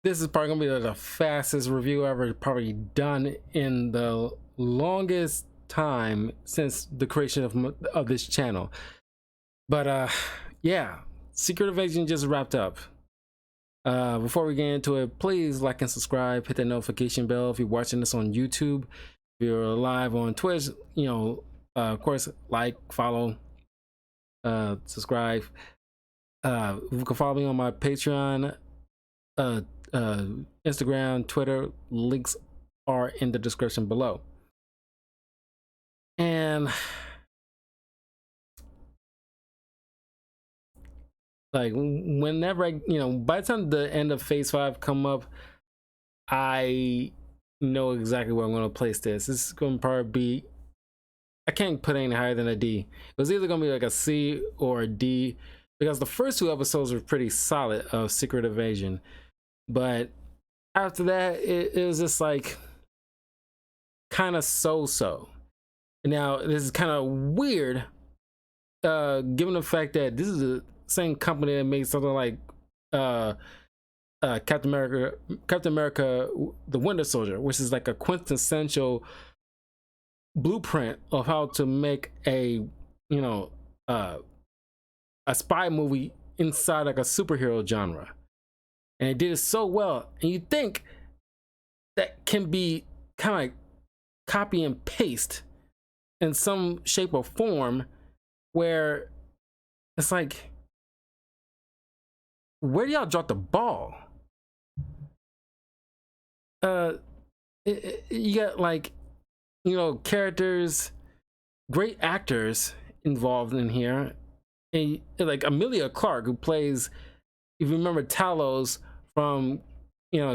This is probably gonna be the fastest review ever probably done in the longest time since the creation of this channel. But yeah, Secret Invasion just wrapped up. Before we get into it, please like and subscribe, hit that notification bell if you're watching this on YouTube. If you're live on Twitch, of course, like, follow, subscribe. You can follow me on my Patreon, Instagram, Twitter. Links are in the description below. And like whenever by the time the end of phase 5 come up, I know exactly where I'm going to place this. This is going to probably be, I can't put any higher than a D. It was either going to be like a C or a D, because the first 2 episodes were pretty solid of Secret Invasion, but after that it was just like kind of so. Now this is kind of weird, given the fact that this is the same company that made something like Captain America the Winter Soldier, which is like a quintessential blueprint of how to make a spy movie inside like a superhero genre. And it did it so well, and you think that can be kind of like copy and paste in some shape or form, where it's like, where do y'all drop the ball? You got like, characters, great actors involved in here, and like Emilia Clarke, who plays, if you remember, Talos from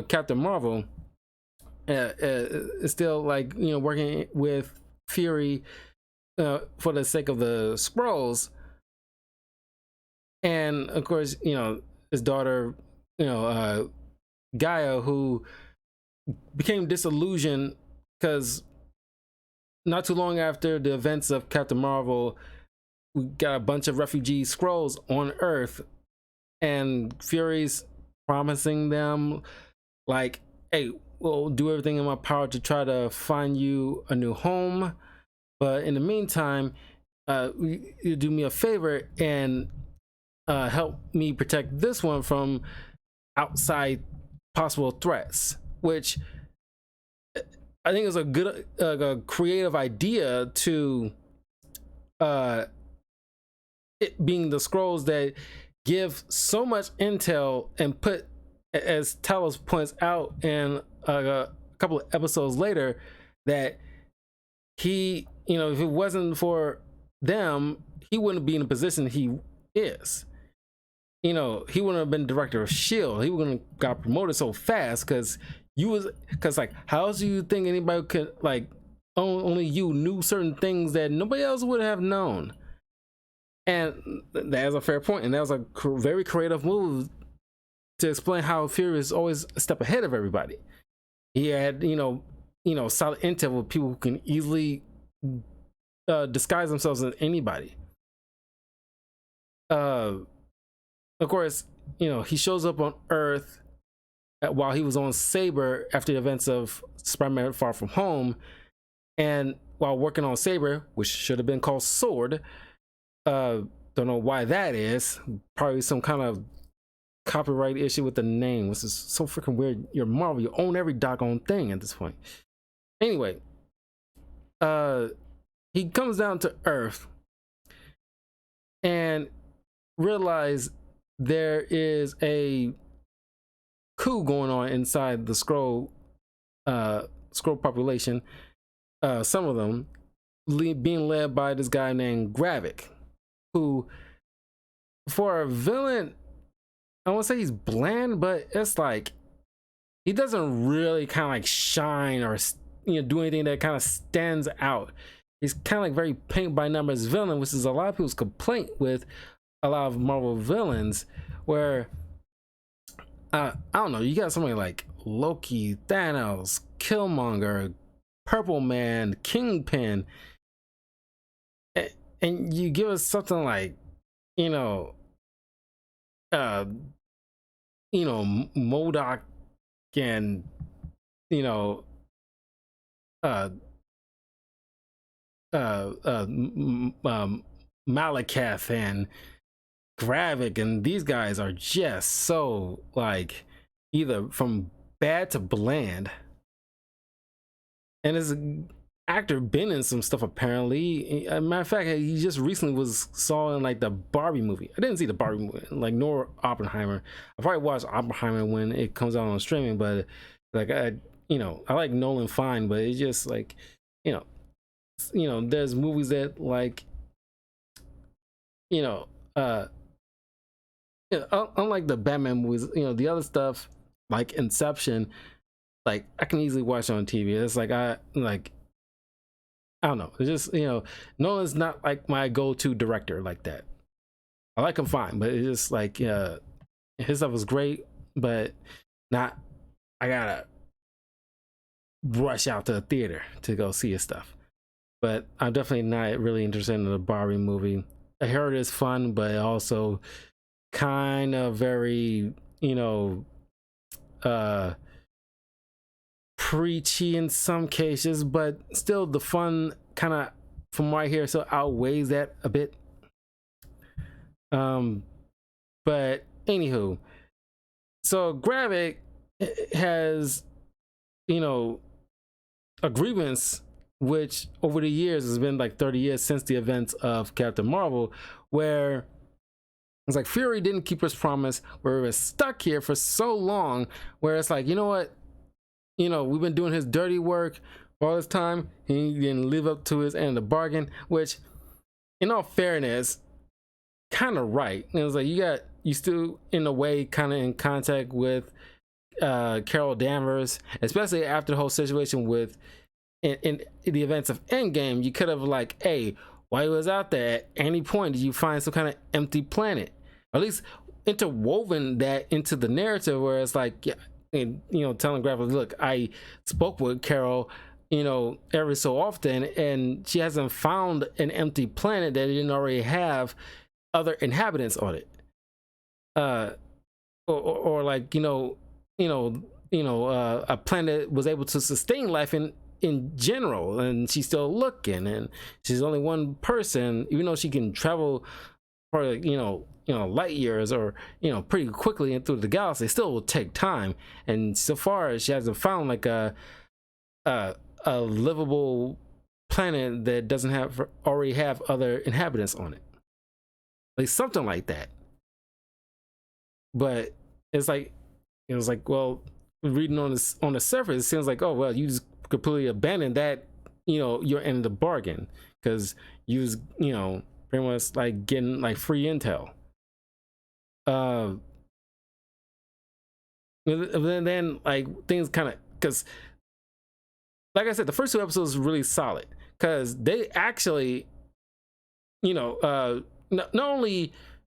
Captain Marvel, is still like working with Fury for the sake of the Skrulls. And of course, his daughter, Gaia, who became disillusioned because not too long after the events of Captain Marvel, we got a bunch of refugee Skrulls on Earth, and Fury's promising them like, hey, we'll do everything in my power to try to find you a new home, but in the meantime, you do me a favor and help me protect this one from outside possible threats, which I think is a good a creative idea, to it being the Skrulls that give so much intel and put, as Talos points out in a couple of episodes later, that he, if it wasn't for them, he wouldn't be in the position he is. He wouldn't have been director of SHIELD. He wouldn't have got promoted so fast, because like, how else do you think anybody could, like, only you knew certain things that nobody else would have known? And that is a fair point, and that was a very creative move to explain how Fury is always a step ahead of everybody. He had solid intel with people who can easily disguise themselves as anybody. Of course, he shows up on Earth while he was on Saber after the events of Spider-Man Far From Home, and while working on Saber, which should have been called Sword. Don't know why that is. Probably some kind of copyright issue with the name, which is so freaking weird. You're Marvel, you own every doggone thing at this point. Anyway, he comes down to Earth and realizes there is a coup going on inside the Skrull population. Some of them being led by this guy named Gravik, who, for a villain, I won't say he's bland, but it's like he doesn't really kind of like shine or do anything that kind of stands out. He's kind of like very paint by numbers villain, which is a lot of people's complaint with a lot of Marvel villains, where I don't know, you got somebody like Loki, Thanos, Killmonger, Purple Man, Kingpin, and you give us something like MODOK, and you know uh Malekith and Gravik, and these guys are just so like either from bad to bland. And as an actor been in some stuff apparently. As a matter of fact, he just recently was saw in like the Barbie movie. I didn't see the Barbie movie, like nor Oppenheimer. I probably watch Oppenheimer when it comes out on streaming, but like I like Nolan fine, but it's just like you know there's movies that like you know uh unlike the Batman movies, the other stuff like Inception, like I can easily watch on TV. It's like I don't know. It's just Nolan's not like my go-to director like that. I like him fine, but it's just like his stuff was great, but not. I gotta rush out to the theater to go see his stuff. But I'm definitely not really interested in the Barbie movie. I heard it's fun, but also kind of very uh preachy in some cases, but still the fun kind of from what I hear so outweighs that a bit. But anywho, so Gravik has a grievance which over the years has been like 30 years since the events of Captain Marvel, where it's like Fury didn't keep his promise, where he was stuck here for so long, where it's like, you know what, we've been doing his dirty work all this time. He didn't live up to his end of the bargain, which, in all fairness, kind of right. It was like you still in a way kind of in contact with Carol Danvers, especially after the whole situation with in the events of Endgame. You could have like, hey, while he was out there, at any point did you find some kind of empty planet, or at least interwoven that into the narrative, where it's like, yeah. And telling Gravik, look, I spoke with Carol every so often, and she hasn't found an empty planet that didn't already have other inhabitants on it, or like a planet was able to sustain life in general, and she's still looking, and she's only one person, even though she can travel for light years or pretty quickly and through the galaxy. It still will take time, and so far she hasn't found like a livable planet that doesn't already have other inhabitants on it, like something like that. But it was like, well, reading on the surface, it seems like, oh well, you just completely abandoned that your end of the bargain, because you was pretty much like getting like free intel. Then like things kind of, because like I said, the first two episodes were really solid, because they actually not only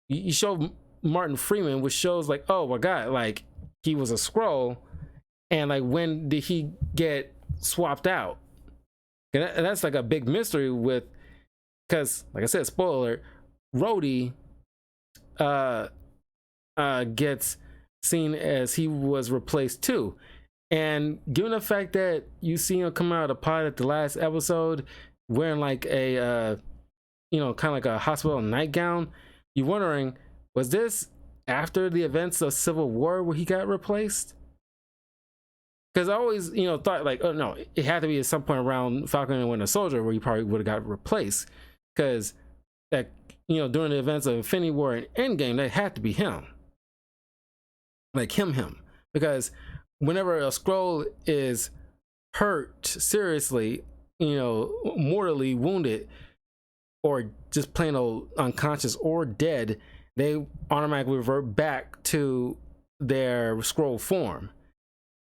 you show Martin Freeman, which shows like, oh my god, like he was a Skrull, and like when did he get swapped out? And that's like a big mystery with, because like I said, spoiler, Rhodey gets seen as he was replaced too. And given the fact that you see him come out of the pod at the last episode wearing like a kind of like a hospital nightgown, you're wondering, was this after the events of Civil War where he got replaced? Because I always thought like, oh no, it had to be at some point around Falcon and Winter Soldier where he probably would have got replaced, because that during the events of Infinity War and Endgame, that had to be him, like him, because whenever a Skrull is hurt seriously, mortally wounded, or just plain old unconscious or dead, they automatically revert back to their Skrull form.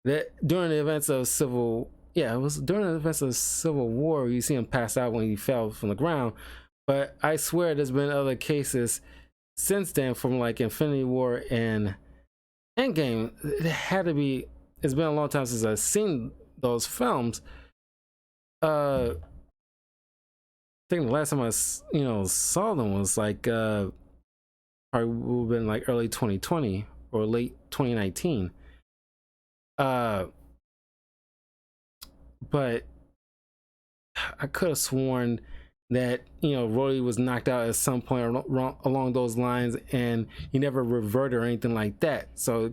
That during the events of it was during the events of Civil War, you see him pass out when he fell from the ground. But I swear there's been other cases since then, from like Infinity War and Endgame. It had to be. It's been a long time since I've seen those films. I think the last time I saw them was like probably would have been like early 2020 or late 2019. uh but I could have sworn that, you know, Rhodey was knocked out at some point along those lines, and he never reverted or anything like that. So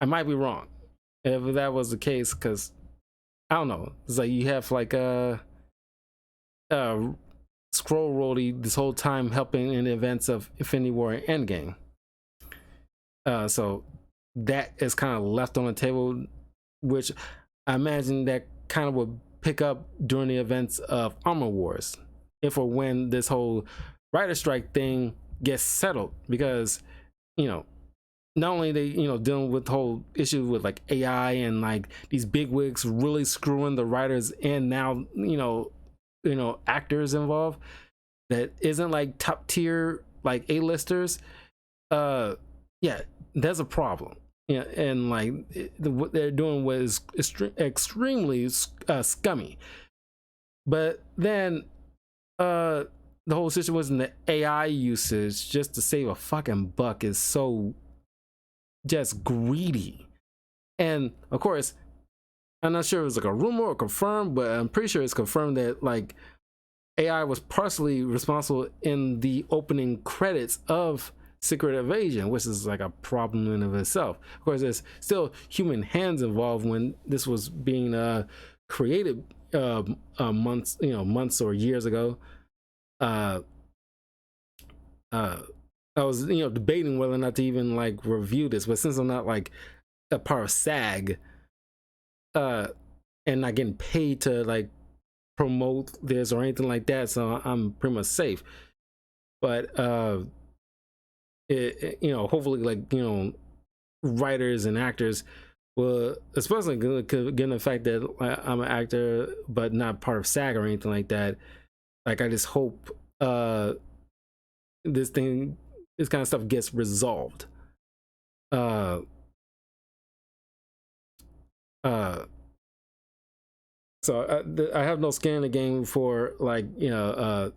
I might be wrong if that was the case, because I don't know. It's like you have like Scroll Rhodey this whole time helping in the events of Infinity War and Endgame. So that is kind of left on the table, which I imagine that kind of would pick up during the events of Armor Wars, if or when this whole writer strike thing gets settled. Because, you know, not only they, you know, dealing with the whole issue with like AI and like these big wigs really screwing the writers and now, you know, actors involved that isn't like top tier like A-listers. Yeah, that's a problem. Yeah, and like what they're doing was extremely scummy. But then the whole situation, the AI usage just to save a fucking buck is so just greedy. And of course, I'm not sure if it was like a rumor or confirmed, but I'm pretty sure it's confirmed that like AI was partially responsible in the opening credits of Secret Invasion, which is like a problem in of itself. Of course, there's still human hands involved when this was being created months or years ago. I was, you know, debating whether or not to even like review this, but since I'm not like a part of SAG, and not getting paid to like promote this or anything like that, so I'm pretty much safe. But you know, hopefully, like, you know, writers and actors will, especially given the fact that I'm an actor but not part of SAG or anything like that, like I just hope this kind of stuff gets resolved. So I have no skin in the game for like, you know,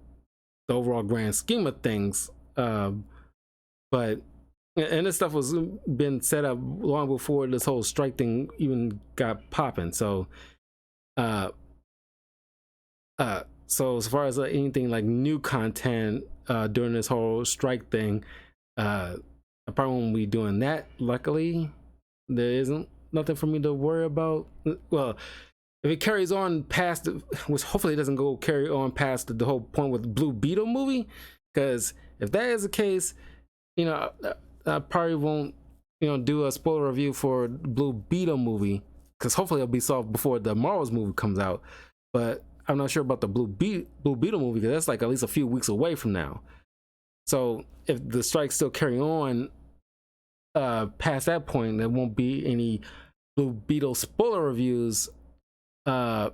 the overall grand scheme of things, but and this stuff was been set up long before this whole strike thing even got popping. So so as far as anything like new content during this whole strike thing, I probably won't be doing that. Luckily, there isn't nothing for me to worry about. Well, if it carries on past, which hopefully it doesn't go carry on past the whole point with Blue Beetle movie, because if that is the case, you know, I probably won't, you know, do a spoiler review for Blue Beetle movie, because hopefully it'll be solved before the Marvels movie comes out. But I'm not sure about the Blue Beetle movie, because that's like at least a few weeks away from now. So if the strikes still carry on past that point, there won't be any Blue Beetle spoiler reviews. Just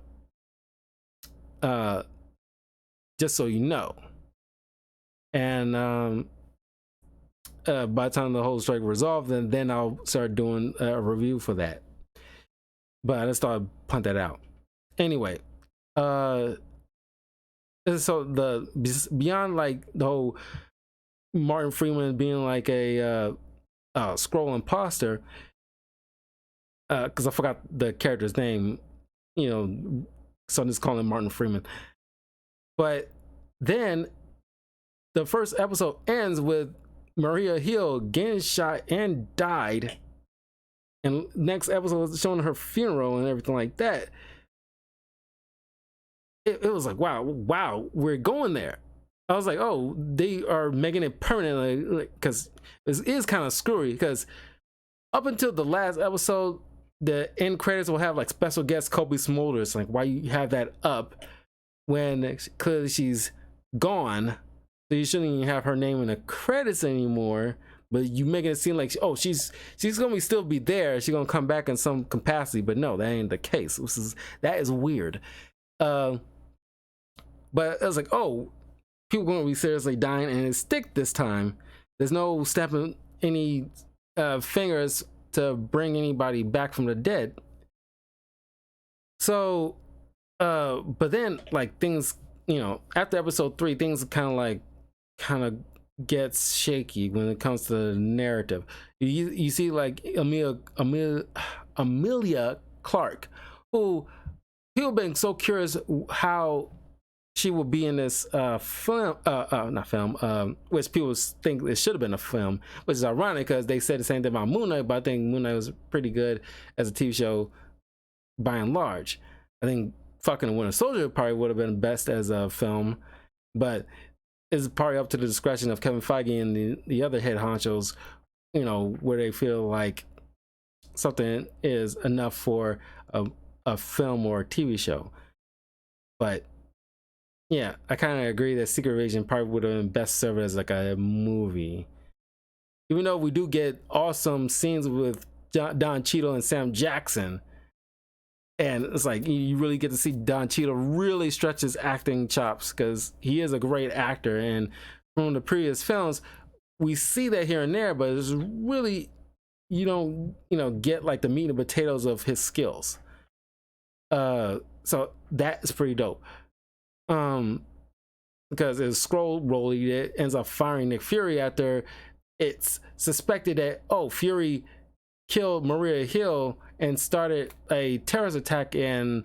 so you know. And by the time the whole strike resolved, then I'll start doing a review for that. But I just thought I'd punt that out. Anyway, so the beyond like the whole Martin Freeman being like a Skrull imposter, because I forgot the character's name, you know, so I'm just calling him Martin Freeman. But then the first episode ends with Maria Hill getting shot and died, and next episode was showing her funeral and everything like that. It was like, wow, we're going there. I was like, oh, they are making it permanent, because this is kind of screwy. Because up until the last episode, the end credits will have like special guest Kobe Smulders. Like, why you have that up when clearly she's gone? So you shouldn't even have her name in the credits anymore. But you making it seem like, oh, she's gonna still be there. She's gonna come back in some capacity. But no, that ain't the case. That is weird. But I was like, oh, people gonna be seriously dying, and it stick this time. There's no stepping any fingers to bring anybody back from the dead. So, but then like things, you know, after episode 3, things kind of gets shaky when it comes to the narrative. You see like Emilia Amelia Clark, who people have been so curious how she will be in this film, not film, which people think it should have been a film, which is ironic because they said the same thing about Moon Knight, but I think Moon Knight was pretty good as a TV show by and large. I think Falcon and Winter Soldier probably would have been best as a film, but it's probably up to the discretion of Kevin Feige and the other head honchos, you know, where they feel like something is enough for a film or a TV show. But yeah, I kind of agree that Secret Invasion probably would have been best served as like a movie. Even though we do get awesome scenes with Don Cheadle and Sam Jackson, and it's like you really get to see Don Cheadle really stretch his acting chops because he is a great actor. And from the previous films, we see that here and there, but it's really, you don't, you know, get like the meat and potatoes of his skills. So that is pretty dope. Because it's Skrull Rolly that ends up firing Nick Fury after it's suspected that, oh, Fury killed Maria Hill and started a terrorist attack in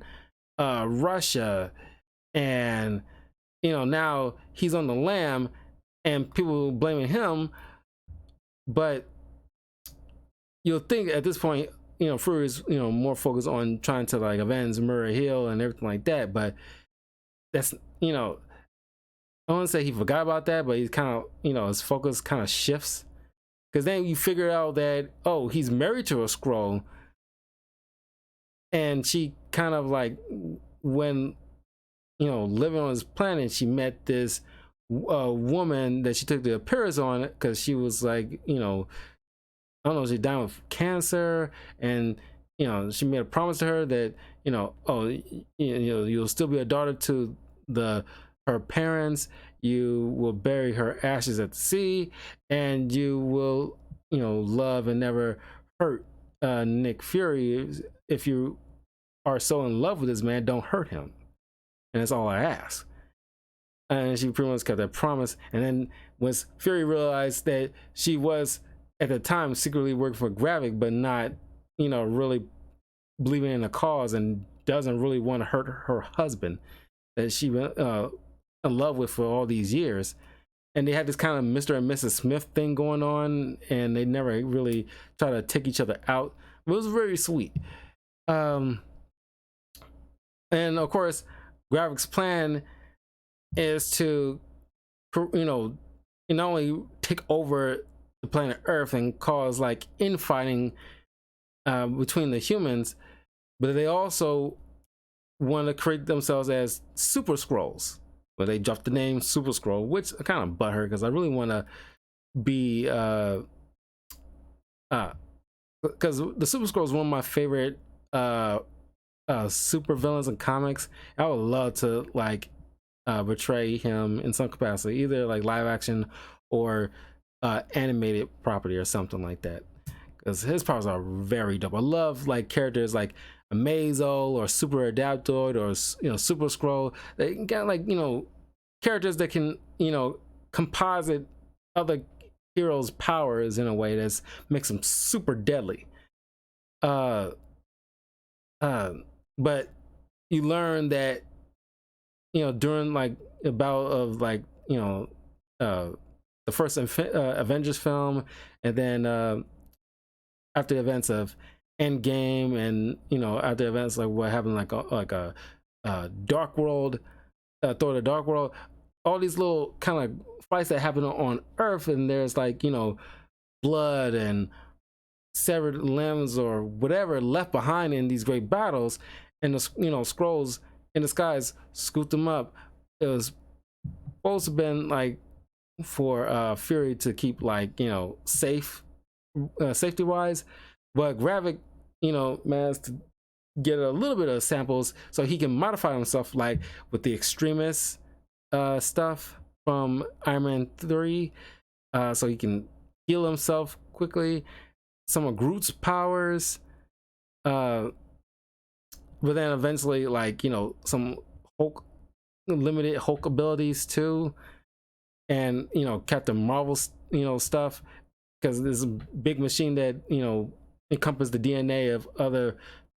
Russia, and you know, now he's on the lam and people blaming him. But you'll think at this point, you know, Fury's, you know, more focused on trying to like avenge Maria Hill and everything like that, but that's, you know, I don't want to say he forgot about that, but he's kind of, you know, his focus kind of shifts. Because then you figure out that, oh, he's married to a Skrull. And she kind of like, when, you know, living on his planet, she met this woman that she took the appearance on because she was like, you know, I don't know, she died with cancer. And, you know, she made a promise to her that, you know, oh, you know, you'll still be a daughter to her parents, you will bury her ashes at the sea, and you will, you know, love and never hurt Nick Fury. If you are so in love with this man, don't hurt him. And that's all I ask. And she pretty much kept that promise. And then once Fury realized that she was at the time secretly working for Gravik, but not, you know, really believing in the cause and doesn't really want to hurt her husband that she in love with for all these years, and they had this kind of Mr. and Mrs. Smith thing going on, and they never really try to take each other out. It was very sweet. And of course, Gravik's plan is to, you know, not only take over the planet Earth and cause like infighting between the humans, but they also want to create themselves as Super Skrulls. But they dropped the name Super Skrull, which I kind of butthurt because I really want to be because the Super Skrull is one of my favorite super villains in comics. I would love to like portray him in some capacity, either like live action or animated property or something like that, because his powers are very dope. I love like characters like Amazo or Super Adaptoid or, you know, Super Skrull. They got like, you know, characters that can, you know, composite other heroes' powers in a way that makes them super deadly. But you learn that, you know, during like a bout of like, you know, the first Avengers film, and then after the events of Endgame, and, you know, after events like what happened like a Dark World, Thor: The Dark World, all these little kind of fights that happen on Earth, and there's like, you know, blood and severed limbs or whatever left behind in these great battles, and the, you know, Skrulls in the skies scoop them up. It was supposed to have been like for Fury to keep like, you know, safe, safety wise, but Gravik, you know, managed to get a little bit of samples so he can modify himself, like with the Extremis stuff from Iron Man 3, so he can heal himself quickly. Some of Groot's powers, but then eventually, like, you know, some Hulk, limited Hulk abilities too, and, you know, Captain Marvel's, you know, stuff, because this big machine that, you know, encompass the DNA of other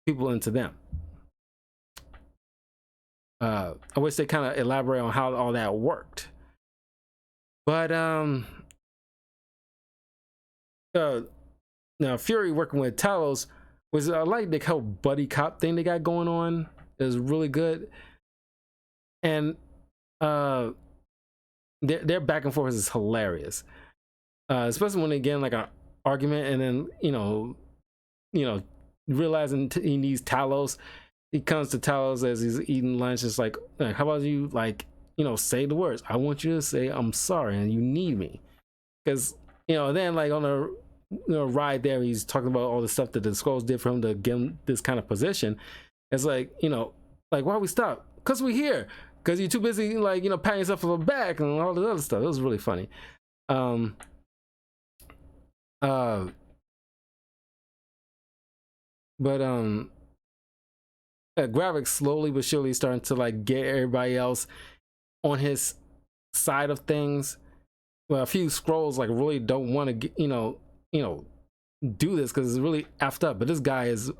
people into them. I wish they kind of elaborate on how all that worked. But now Fury working with Talos was, I like the whole buddy cop thing they got going on. It was really good, and their back and forth is hilarious, especially when they get in like an argument, and then realizing he needs Talos. He comes to Talos as he's eating lunch. It's like, how about you, like, say the words. I want you to say I'm sorry and you need me, because then like on the ride there, he's talking about all the stuff that the Skrulls did for him to get him this kind of position. It's like, like, why we stop? Because we're here. Because you're too busy, like, patting yourself on the back and all this other stuff. It was really funny. Gravik slowly but surely starting to like get everybody else on his side of things. Well, a few Skrulls like really don't want to get, do this because it's really effed up. But this guy is,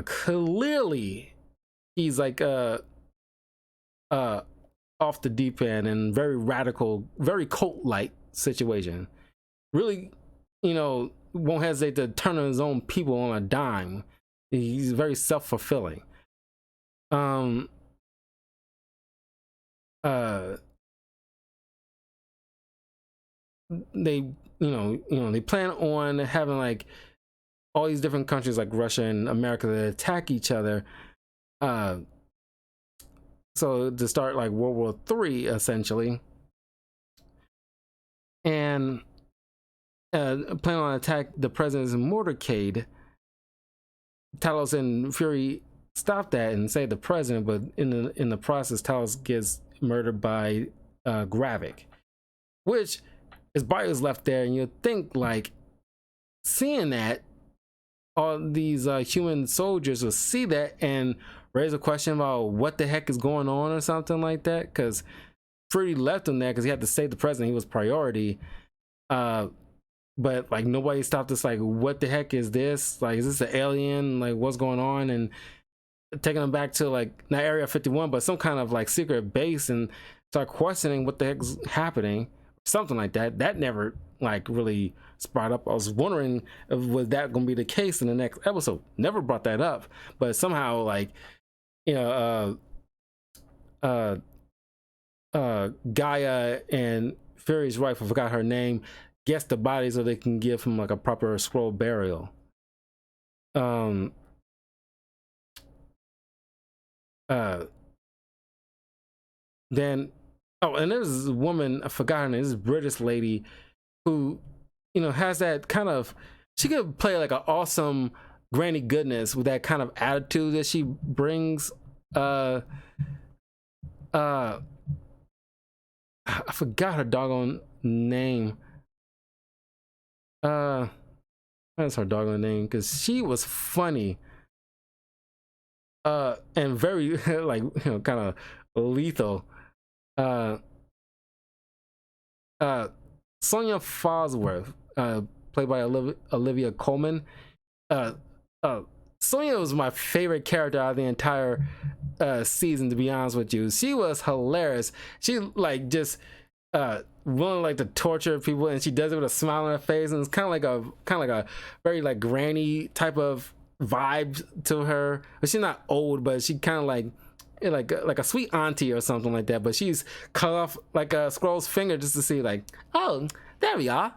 clearly he's like off the deep end and very radical, very cult-like situation. Really, won't hesitate to turn on his own people on a dime. He's very self-fulfilling. They they plan on having like all these different countries like Russia and America that attack each other, so to start like World War III essentially, and plan on attack the president's motorcade. Talos and Fury stop that and save the president, but in the process, Talos gets murdered by Gravik, which his body is left there, and you'd think like seeing that all these human soldiers will see that and raise a question about what the heck is going on or something like that, because Fury left him there because he had to save the president. He was priority. But like nobody stopped us, like, what the heck is this? Like, is this an alien? Like, what's going on? And taking them back to like not Area 51, but some kind of like secret base, and start questioning what the heck's happening, something like that. That never like really brought up. I was wondering if was that going to be the case in the next episode. Never brought that up, but somehow like Gaia and Fury's wife, I forgot her name, gets the body so they can give him like a proper Skrull burial. Then and there's this woman, I forgot her name, this British lady who has that kind of, she could play like an awesome Granny Goodness with that kind of attitude that she brings. I forgot her doggone name. That's her doggone name, because she was funny and very like kind of lethal. Sonya Fosworth, played by Olivia Colman. Sonya was my favorite character out of the entire season, to be honest with you. She was hilarious. She like just willing like to torture people, and she does it with a smile on her face, and it's kind of like a very like granny type of vibe to her. But she's not old, but she kind of like a sweet auntie or something like that. But she's cut off like a Skrull's finger just to see like, oh, there we are.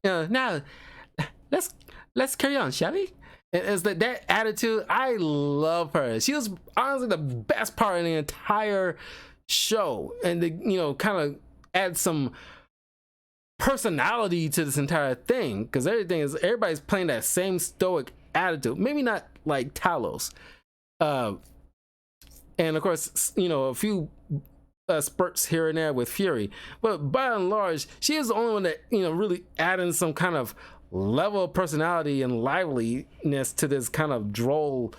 Now let's carry on, shall we? And it's that attitude. I love her. She was honestly the best part of the entire show, and kind of add some personality to this entire thing, because everybody's playing that same stoic attitude. Maybe not like Talos, and of course a few spurts here and there with Fury, but by and large she is the only one that really adding some kind of level of personality and liveliness to this kind of droll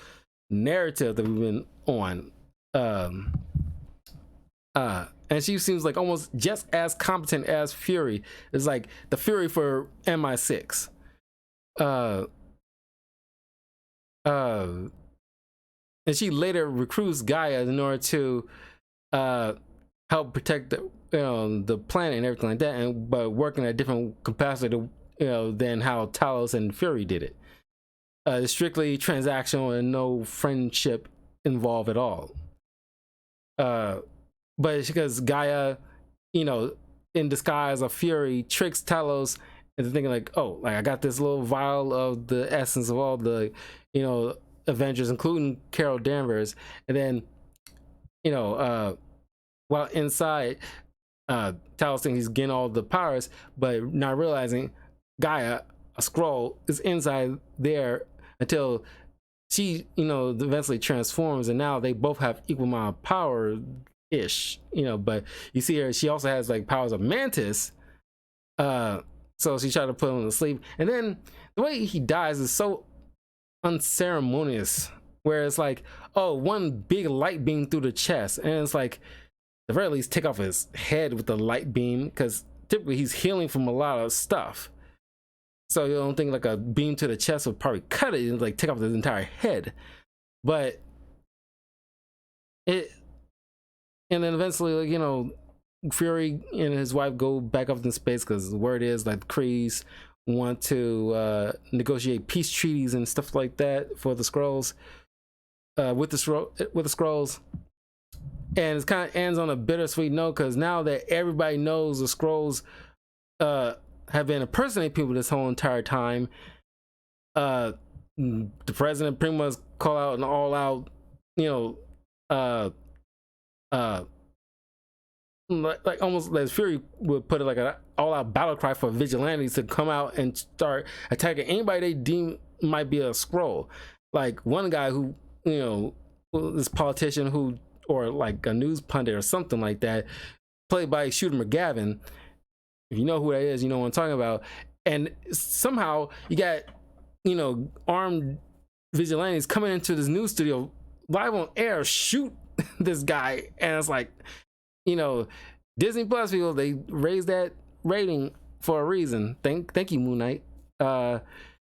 narrative that we've been on. And she seems like almost just as competent as Fury. It's like the Fury for MI6. uh uh and she later recruits Gaia in order to uh help protect the planet and everything like that, and but working at a different capacity than how Talos and Fury did it. It's strictly transactional and no friendship involved at all. But it's because Gaia, in disguise of Fury, tricks Talos into thinking like, oh, like I got this little vial of the essence of all the, Avengers, including Carol Danvers, and then, while inside, Talos thinks he's getting all the powers, but not realizing Gaia, a Skrull, is inside there until she, eventually transforms, and now they both have equal amount of power ish, but you see her, she also has like powers of Mantis. So she tried to put him to sleep, and then the way he dies is so unceremonious, where it's like, oh, one big light beam through the chest, and it's like, at the very least, take off his head with the light beam, because typically he's healing from a lot of stuff. So you don't think like a beam to the chest would probably cut it and like take off his entire head. But and then eventually, Fury and his wife go back up in space, because the word is like the Krees want to negotiate peace treaties and stuff like that for the Skrulls, with the Skrulls. And it kind of ends on a bittersweet note, because now that everybody knows the Skrulls have been impersonating people this whole entire time, the president pretty much call out an all-out, like almost as Fury would put it, like an all-out battle cry for vigilantes to come out and start attacking anybody they deem might be a Skrull. Like one guy who, this politician who, or like a news pundit or something like that, played by Shooter McGavin. If you know who that is, you know what I'm talking about. And somehow you got, armed vigilantes coming into this news studio live on air, shoot this guy. And it's like, Disney Plus people, they raised that rating for a reason. Thank you, Moon Knight. And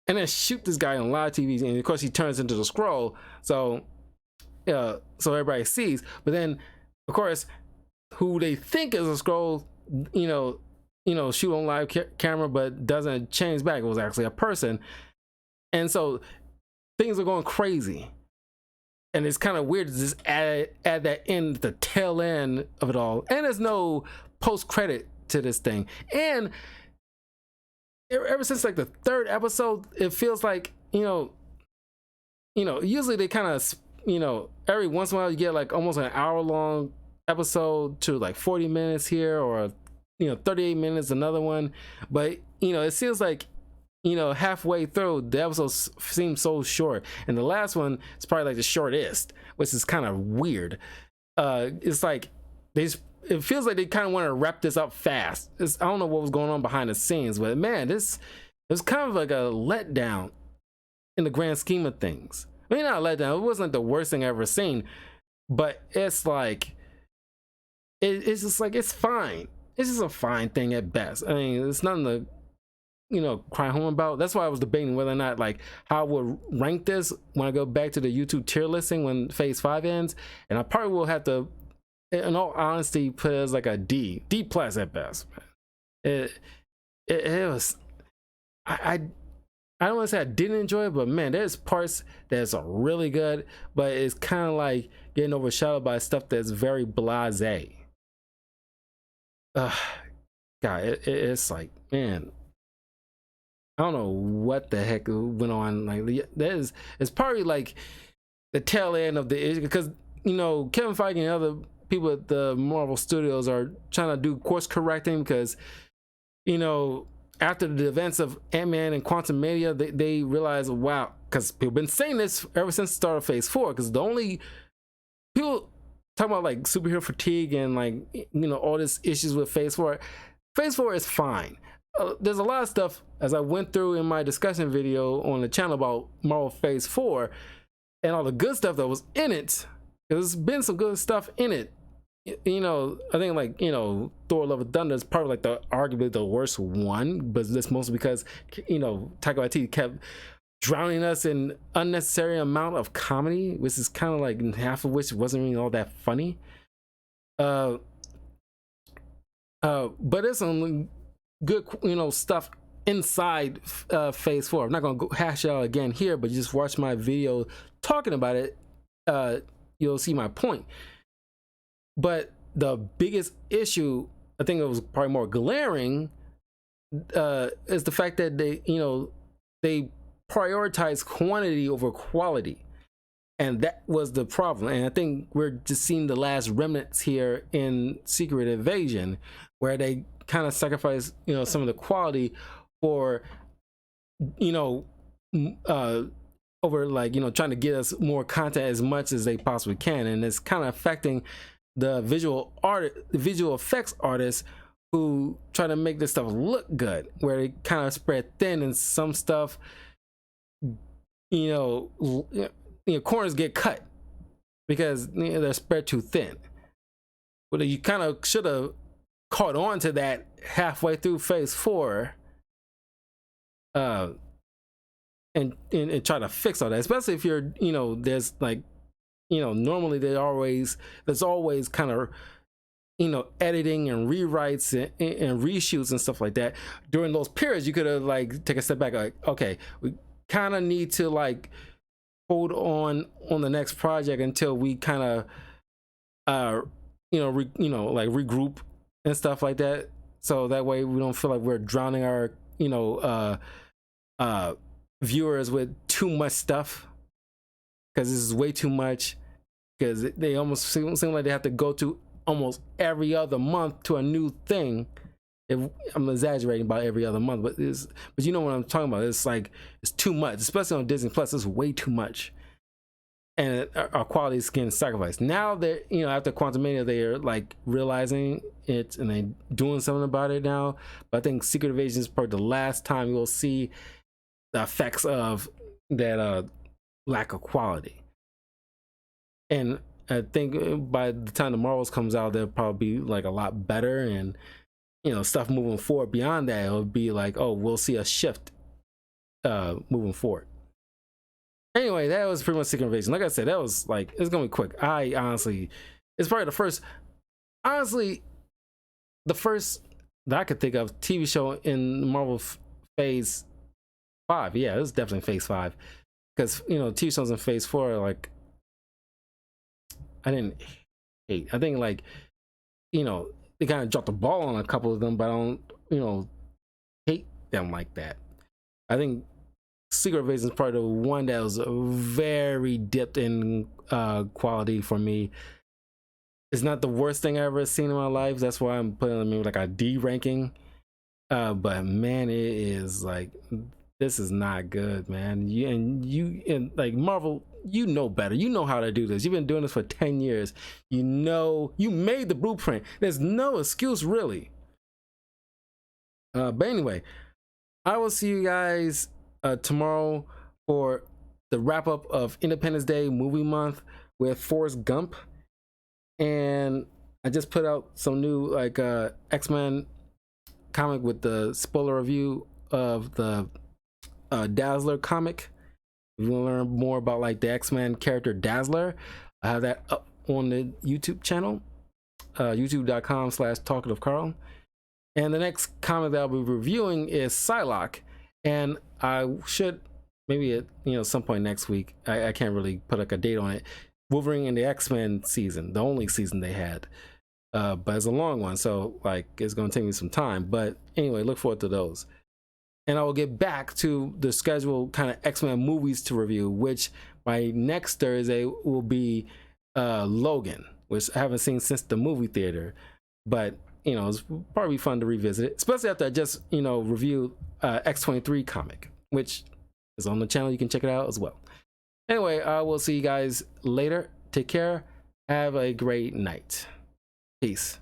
then shoot this guy on live TVs. And of course he turns into the Skrull. So everybody sees. But then, of course, who they think is a Skrull, shoot on live camera, but doesn't change back. It was actually a person. And so things are going crazy. And it's kind of weird to just add that in the tail end of it all. And there's no post credit to this thing. And ever since like the third episode, it feels like, usually they kind of, every once in a while you get like almost an hour long episode to like 40 minutes here, or 38 minutes another one. But it seems like halfway through the episodes seem so short, and the last one is probably like the shortest, which is kind of weird. It's like it feels like they kind of want to wrap this up fast. I don't know what was going on behind the scenes, but man, this was kind of like a letdown in the grand scheme of things. I mean, not a letdown, it wasn't like the worst thing I've ever seen, but it's like it's just like, it's fine. It's just a fine thing at best. I mean, it's nothing to cry home about. That's why I was debating whether or not, like, how I would rank this when I go back to the YouTube tier listing when phase 5 ends. And I probably will have to, in all honesty, put it as like a D plus at best. It was, I don't want to say I didn't enjoy it, but man, there's parts that's really good, but it's kind of like getting overshadowed by stuff that's very blasé. God, it's like, man, I don't know what the heck went on. Like, it's probably like the tail end of the issue, because Kevin Feige and other people at the Marvel Studios are trying to do course correcting, because after the events of Ant-Man and Quantumania, they realized, wow, because people have been saying this ever since the start of Phase 4, because the only people talking about like superhero fatigue and like all these issues with Phase 4. Phase 4 is fine. There's a lot of stuff, as I went through in my discussion video on the channel about Marvel Phase 4 and all the good stuff that was in it, because there's been some good stuff in it, you know, I think like, you know, Thor: Love and Thunder is probably like the arguably the worst one, but that's mostly because, you know, Taika Waititi kept drowning us in unnecessary amount of comedy, which is kind of like half of which wasn't really all that funny. But there's some good, you know, stuff inside Phase 4. I'm not gonna hash it out again here, but you just watch my video talking about it. You'll see my point. But the biggest issue, I think it was probably more glaring, is the fact that they prioritize quantity over quality. And that was the problem. And I think we're just seeing the last remnants here in Secret Invasion, where they kind of sacrifice, you know, some of the quality for, you know, over like, you know, trying to get us more content as much as they possibly can. And it's kind of affecting the visual effects artists who try to make this stuff look good, where they kind of spread thin, and some stuff, you know, corners get cut because, you know, they're spread too thin. But you kind of should have caught on to that halfway through Phase 4, and try to fix all that, especially if you're, you know, there's like, you know, normally there's always kind of, you know, editing and rewrites and reshoots and stuff like that. During those periods, you could have like take a step back, like, okay, we kind of need to like hold on the next project until we kind of like regroup and stuff like that, so that way we don't feel like we're drowning our, you know, viewers with too much stuff, because this is way too much, because they almost seem like they have to go to almost every other month to a new thing. If I'm exaggerating about every other month, but you know what I'm talking about. It's like, it's too much, especially on Disney Plus. It's way too much, and our quality is getting sacrificed. Now that, you know, after Quantumania, they're like realizing it and they doing something about it now. But I think Secret Invasion is probably the last time you'll see the effects of that lack of quality. And I think by the time the Marvels comes out, they'll probably be like a lot better, and, you know, stuff moving forward beyond that, it'll be like, oh, we'll see a shift moving forward. Anyway, that was pretty much Secret Invasion. Like I said, that was like, it's gonna be quick. I honestly, it's probably the first that I could think of TV show in Marvel Phase 5. Yeah, it was definitely Phase 5, because, you know, TV shows in Phase 4 are like, I didn't hate. I think, like, you know, they kind of dropped the ball on a couple of them, but I don't, you know, hate them like that. I think Secret Invasion is probably the one that was very dipped in quality for me. It's not the worst thing I've ever seen in my life. That's why I'm putting them in like a D ranking. But man, it is like, this is not good, man. You like Marvel, you know better. You know how to do this. You've been doing this for 10 years. You know, you made the blueprint. There's no excuse, really. But anyway, I will see you guys tomorrow for the wrap up of Independence Day movie month with Forrest Gump. And I just put out some new like X-Men comic with the spoiler review of the Dazzler comic. If you want to learn more about like the X-Men character Dazzler, I have that up on the YouTube channel, youtube.com/talkativecarl. And the next comic that I'll be reviewing is Psylocke, and I should maybe at, you know, some point next week. I can't really put like a date on it. Wolverine and the X-Men season, the only season they had, but it's a long one, so like it's gonna take me some time. But anyway, look forward to those. And I will get back to the scheduled kind of X-Men movies to review, which by next Thursday will be Logan, which I haven't seen since the movie theater. But, you know, it's probably fun to revisit it, especially after I just, you know, reviewed X-23 comic, which is on the channel. You can check it out as well. Anyway, I will see you guys later. Take care. Have a great night. Peace.